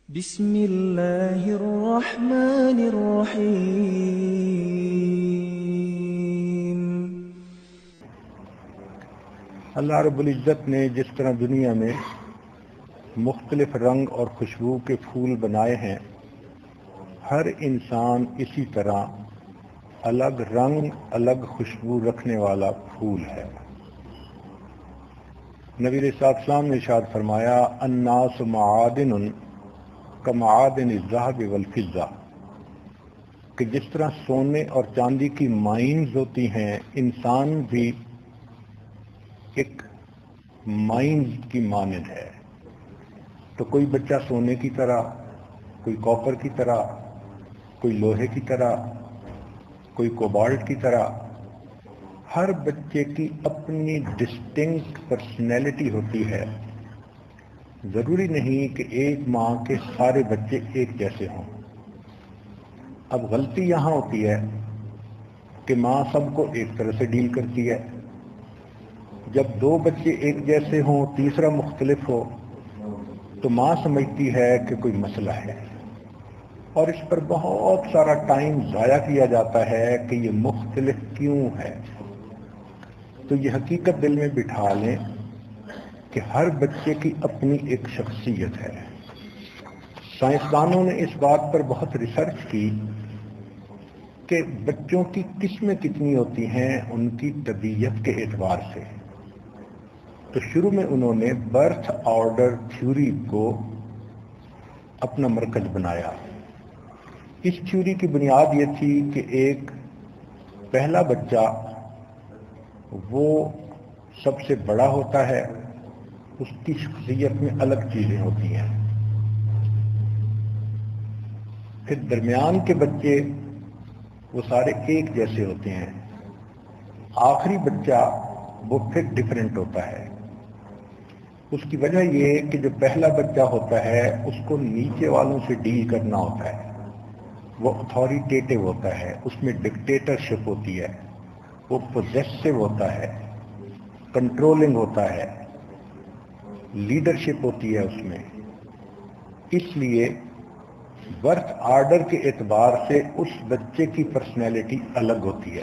بسم اللہ الرحمن الرحیم۔ اللہ رب العزت نے جس طرح دنیا میں مختلف رنگ اور خوشبو کے پھول بنائے ہیں، ہر انسان اسی طرح الگ رنگ الگ خوشبو رکھنے والا پھول ہے۔ نبی علیہ السلام نے ارشاد فرمایا الناس معادن کمعادن الذهب والفضہ، کہ جس طرح سونے اور چاندی کی مائنز ہوتی ہیں، انسان بھی ایک مائنز کی مانند ہے۔ تو کوئی بچہ سونے کی طرح، کوئی کاپر کی طرح، کوئی لوہے کی طرح، کوئی کوبالٹ کی طرح، ہر بچے کی اپنی ڈسٹنکٹ پرسنالٹی ہوتی ہے۔ ضروری نہیں کہ ایک ماں کے سارے بچے ایک جیسے ہوں۔ اب غلطی یہاں ہوتی ہے کہ ماں سب کو ایک طرح سے ڈیل کرتی ہے۔ جب دو بچے ایک جیسے ہوں، تیسرا مختلف ہو، تو ماں سمجھتی ہے کہ کوئی مسئلہ ہے، اور اس پر بہت سارا ٹائم ضائع کیا جاتا ہے کہ یہ مختلف کیوں ہے۔ تو یہ حقیقت دل میں بٹھا لیں کہ ہر بچے کی اپنی ایک شخصیت ہے۔ سائنسدانوں نے اس بات پر بہت ریسرچ کی کہ بچوں کی قسمیں کتنی ہوتی ہیں ان کی طبیعت کے اعتبار سے۔ تو شروع میں انہوں نے برتھ آرڈر تھیوری کو اپنا مرکز بنایا۔ اس تھیوری کی بنیاد یہ تھی کہ ایک پہلا بچہ وہ سب سے بڑا ہوتا ہے، اس کی شخصیت میں الگ چیزیں ہوتی ہیں۔ پھر درمیان کے بچے وہ سارے ایک جیسے ہوتے ہیں۔ آخری بچہ وہ پھر ڈیفرنٹ ہوتا ہے۔ اس کی وجہ یہ کہ جو پہلا بچہ ہوتا ہے اس کو نیچے والوں سے ڈیل کرنا ہوتا ہے، وہ اتھارٹیٹیو ہوتا ہے، اس میں ڈکٹیٹرشپ ہوتی ہے، وہ پوزیسو ہوتا ہے، کنٹرولنگ ہوتا ہے، لیڈرشپ ہوتی ہے اس میں۔ اس لیے برتھ آرڈر کے اعتبار سے اس بچے کی پرسنالٹی الگ ہوتی ہے۔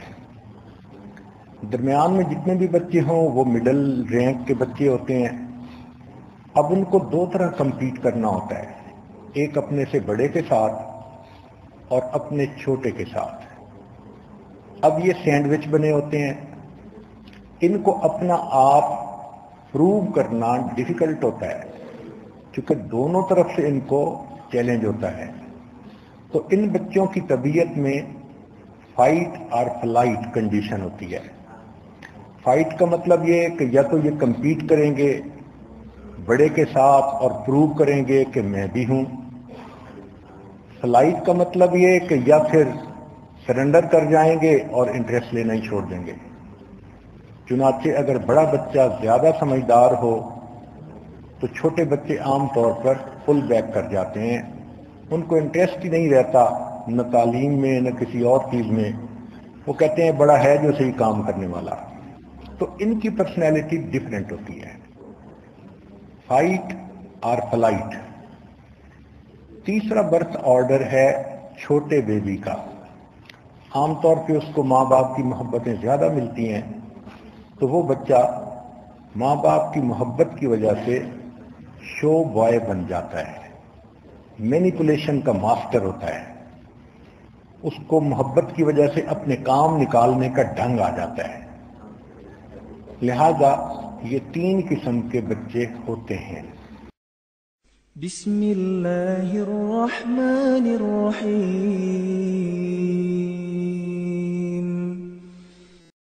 درمیان میں جتنے بھی بچے ہوں وہ مڈل رینک کے بچے ہوتے ہیں۔ اب ان کو دو طرح کمپیٹ کرنا ہوتا ہے، ایک اپنے سے بڑے کے ساتھ اور اپنے چھوٹے کے ساتھ۔ اب یہ سینڈوچ بنے ہوتے ہیں، ان کو اپنا آپ پروو کرنا ڈیفیکلٹ ہوتا ہے کیونکہ دونوں طرف سے ان کو چیلنج ہوتا ہے۔ تو ان بچوں کی طبیعت میں فائٹ اور فلائٹ کنڈیشن ہوتی ہے۔ فائٹ کا مطلب یہ کہ یا تو یہ کمپیٹ کریں گے بڑے کے ساتھ اور پروو کریں گے کہ میں بھی ہوں۔ فلائٹ کا مطلب یہ کہ یا پھر سرنڈر کر جائیں گے اور انٹرسٹ لینا ہی چھوڑ دیں گے۔ چنانچہ اگر بڑا بچہ زیادہ سمجھدار ہو تو چھوٹے بچے عام طور پر پل بیک کر جاتے ہیں، ان کو انٹرسٹ ہی نہیں رہتا نہ تعلیم میں نہ کسی اور چیز میں۔ وہ کہتے ہیں بڑا ہے جو صحیح کام کرنے والا۔ تو ان کی پرسنالٹی ڈیفرنٹ ہوتی ہے، فائٹ اور فلائٹ۔ تیسرا برتھ آرڈر ہے چھوٹے بیبی کا۔ عام طور پہ اس کو ماں باپ کی محبتیں زیادہ ملتی ہیں، تو وہ بچہ ماں باپ کی محبت کی وجہ سے شو بوائے بن جاتا ہے، مینیپولیشن کا ماسٹر ہوتا ہے۔ اس کو محبت کی وجہ سے اپنے کام نکالنے کا ڈھنگ آ جاتا ہے۔ لہذا یہ تین قسم کے بچے ہوتے ہیں۔ بسم اللہ الرحمن الرحیم۔